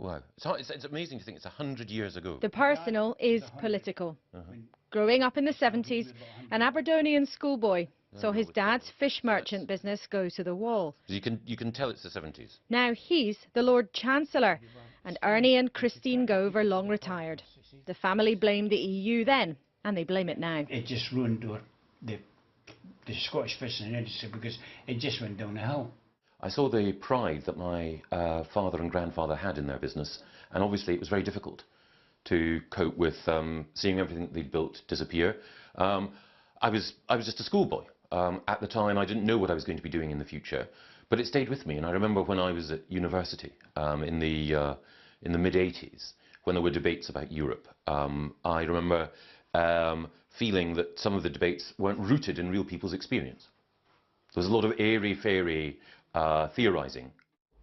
Wow. It's amazing to think it's 100 years ago. The personal is political. Growing up in the 70s, an Aberdonian schoolboy saw his dad's fish merchant business go to the wall. You can tell it's the 70s. Now he's the Lord Chancellor, and Ernie and Christine Gove are long retired. The family blamed the EU then, and they blame it now. It just ruined the Scottish fishing industry because it just went down the hill. I saw the pride that my father and grandfather had in their business, and obviously it was very difficult to cope with seeing everything that they'd built disappear. I was just a schoolboy. At the time, I didn't know what I was going to be doing in the future, but it stayed with me. And I remember when I was at university in the mid-80s, when there were debates about Europe, I remember feeling that some of the debates weren't rooted in real people's experience. There was a lot of airy-fairy theorising.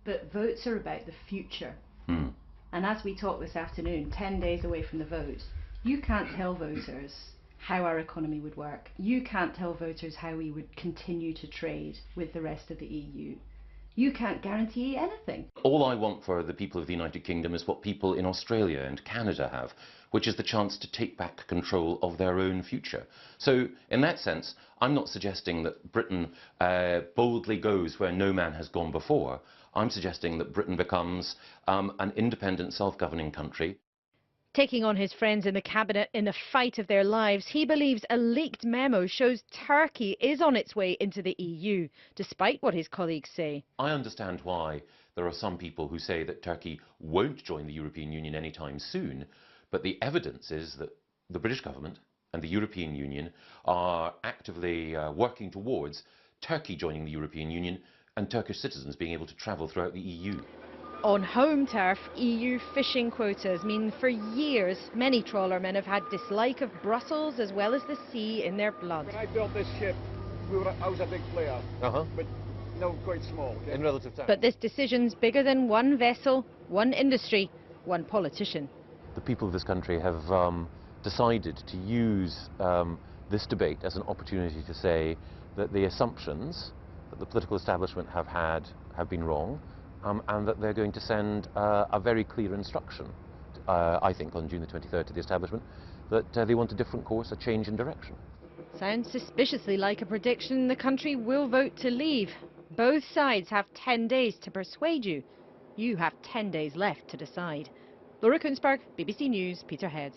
But votes are about the future. And as we talk this afternoon, 10 days away from the vote, you can't tell voters how our economy would work. You can't tell voters how we would continue to trade with the rest of the EU. You can't guarantee anything. All I want for the people of the United Kingdom is what people in Australia and Canada have, which is the chance to take back control of their own future. So, in that sense, I'm not suggesting that Britain boldly goes where no man has gone before. I'm suggesting that Britain becomes an independent, self-governing country. Taking on his friends in the cabinet in the fight of their lives, he believes a leaked memo shows Turkey is on its way into the EU, despite what his colleagues say. I understand why there are some people who say that Turkey won't join the European Union anytime soon, but the evidence is that the British government and the European Union are actively working towards Turkey joining the European Union and Turkish citizens being able to travel throughout the EU. On home turf, EU fishing quotas mean for years many trawlermen have had dislike of Brussels as well as the sea in their blood. When I built this ship, I was a big player, but now quite small. Okay? In relative terms. But this decision's bigger than one vessel, one industry, one politician. The people of this country have decided to use this debate as an opportunity to say that the assumptions that the political establishment have had have been wrong, and that they're going to send a very clear instruction, I think, on June the 23rd to the establishment, that they want a different course, a change in direction. Sounds suspiciously like a prediction the country will vote to leave. Both sides have 10 days to persuade you. You have 10 days left to decide. Kuenssberg, BBC News, Peterhead.